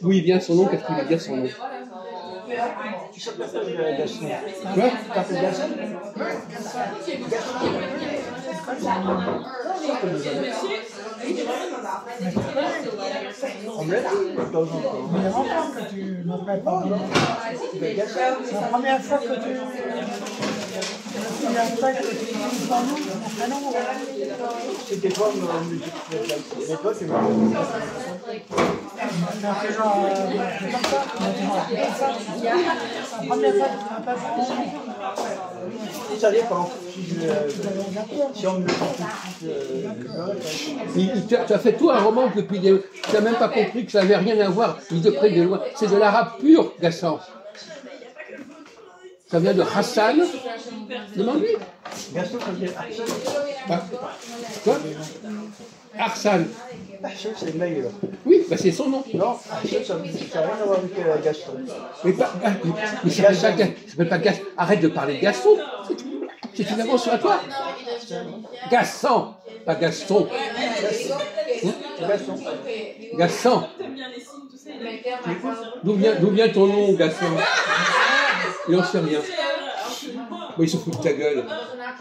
D'où il vient son nom, qu'est-ce qu'il veut dire son nom? Tu s'appelles Gaston. Quoi? Tu t'appelles Gaston? On me l'a dit de temps en temps. Mais longtemps que tu m'appelles pas bien. C'est la première fois que tu... C'était quoi mon musique? Et toi, tu m'as dit. C'est genre comme ça. C'est la première fois que tu m'appelles pas. Ça dépend. Si on me le dit, Tu as fait tout un roman depuis des... Tu n'as même pas compris que ça n'avait rien à voir, ni de près ni de loin. C'est de l'arabe pur, Gassan. Ça vient de Hassan. Demande-lui. Gaston, ça veut dire Arsène. Ah. Quoi? Arsène. Arsène, c'est meilleur. Oui, bah c'est son nom. Non, Arsène, ça n'a rien à voir avec Gaston. Mais ça s'appelle pas Gaston. Arrête de parler de Gaston. C'est une invention à toi. Gassan, pas Gaston. Gaston. Gassan. D'où vient ton nom, Gassan? Il n'en sait rien. Bon, il se fout de ta gueule.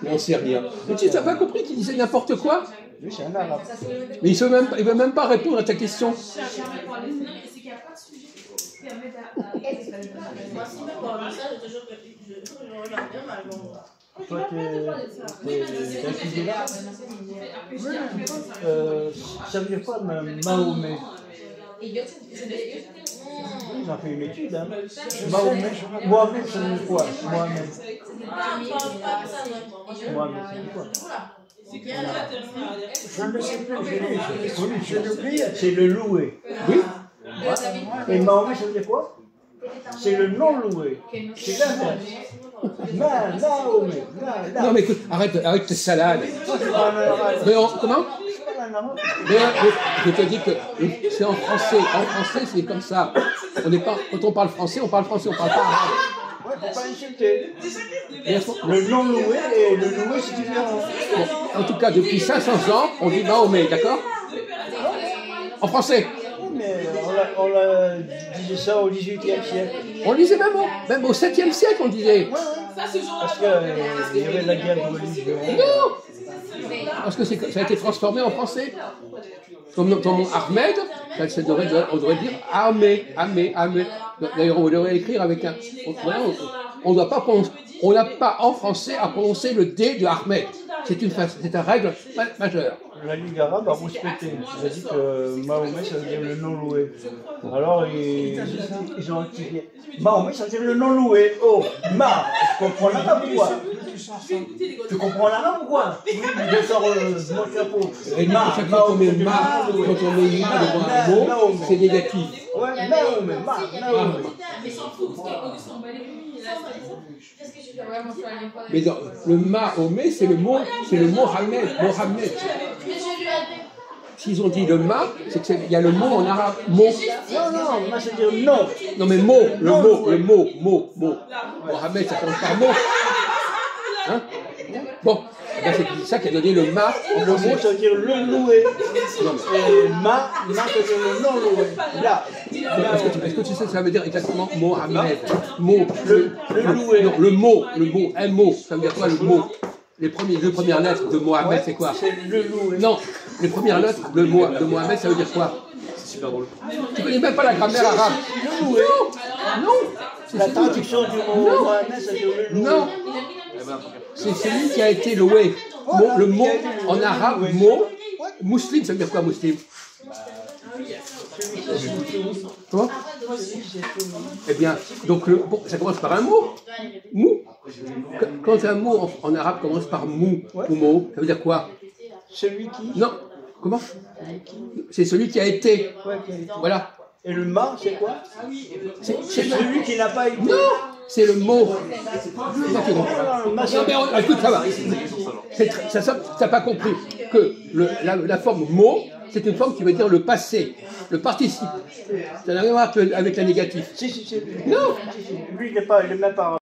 Il n'en sait rien. Mais tu n'as pas compris qu'il disait n'importe quoi? Lui, c'est un arabe. Mais il ne veut même pas répondre à ta question. Toi, t'es étudié là? Ça veut dire quoi, Mahomet? J'en fais une étude, hein. Mahomet, Mohamed, ça veut dire quoi? Mohamed, ça veut dire quoi? Je ne sais plus, j'ai oublié. C'est le loué. Oui? Et Mahomet, ça veut dire quoi? C'est le non loué. C'est l'inverse. Mahomet. Non, mais écoute, arrête tes salades. Mais comment? Je te dis que c'est en français. En français, c'est comme ça. Quand on parle français, on parle pas arabe. Ouais, faut pas insulter. Le non loué et le loué, c'est différent. En tout cas, depuis 500 ans, on dit Mahomet, d'accord? En français. Mais on disait ça au XVIIIe siècle. On disait même au 7e siècle, on disait. Parce qu'il y avait la guerre de religion. Non! Parce que ça a été transformé en français. Comme ton nom Ahmed, on devrait dire Ahmed. D'ailleurs, on devrait écrire avec un... On n'a pas en français à prononcer le D de Ahmed. C'est une règle majeure. La Ligue arabe a respecté. Il a dit que Mahomet, ça veut dire le non-loué. Alors, ils ont activé. Mahomet, ça veut dire le non-loué. Oh, tu comprends l'arabe ou quoi? Tu comprends l'arabe ou quoi? Je sors mon chapeau. Et chaque fois qu'on met ma devant un mot, c'est négatif. Ouais, Mahomet. Mais dans le Mahomet, c'est le mot Mohamed. S'ils ont dit le ma, c'est qu'il y a le mot en arabe. Mot. Non, moi, c'est dire non. Non, mais mot, le mot. Mohamed, ça commence par mot. Hein? Bon, c'est ça qui a donné le ma. Le mot, ça veut dire le loué. Et ma, ça veut dire le non loué. Là. Est-ce que tu sais ce que ça veut dire exactement Mohamed? Le loué. Non, le mot, un mot. Ça veut dire quoi le mot? Les deux premières lettres de Mohamed, c'est quoi? C'est le loué. Non, les premières lettres de Mohamed, ça veut dire quoi? C'est super drôle. Tu connais même pas la grammaire arabe. Le loué. Non. La traduction du mot Mohamed, ça veut dire le loué. Non. C'est celui qui a été loué. Le mot en arabe, mot. Musulman, ça veut dire quoi, musulman? Comment? Eh bien, donc ça commence par un mot. Mou. Quand un mot en arabe commence par mou ou mot, ça veut dire quoi? Celui qui. Non. Comment? C'est celui qui a été. Voilà. Et le ma, c'est quoi? C'est celui qui n'a pas été. Non, c'est le mot. Non, mais écoute, ça va. Ça t'as pas compris que la forme mot, c'est une forme qui veut dire le passé, le participe. Ça n'a rien à voir avec la négative. Si. Non. Lui, il n'est même pas.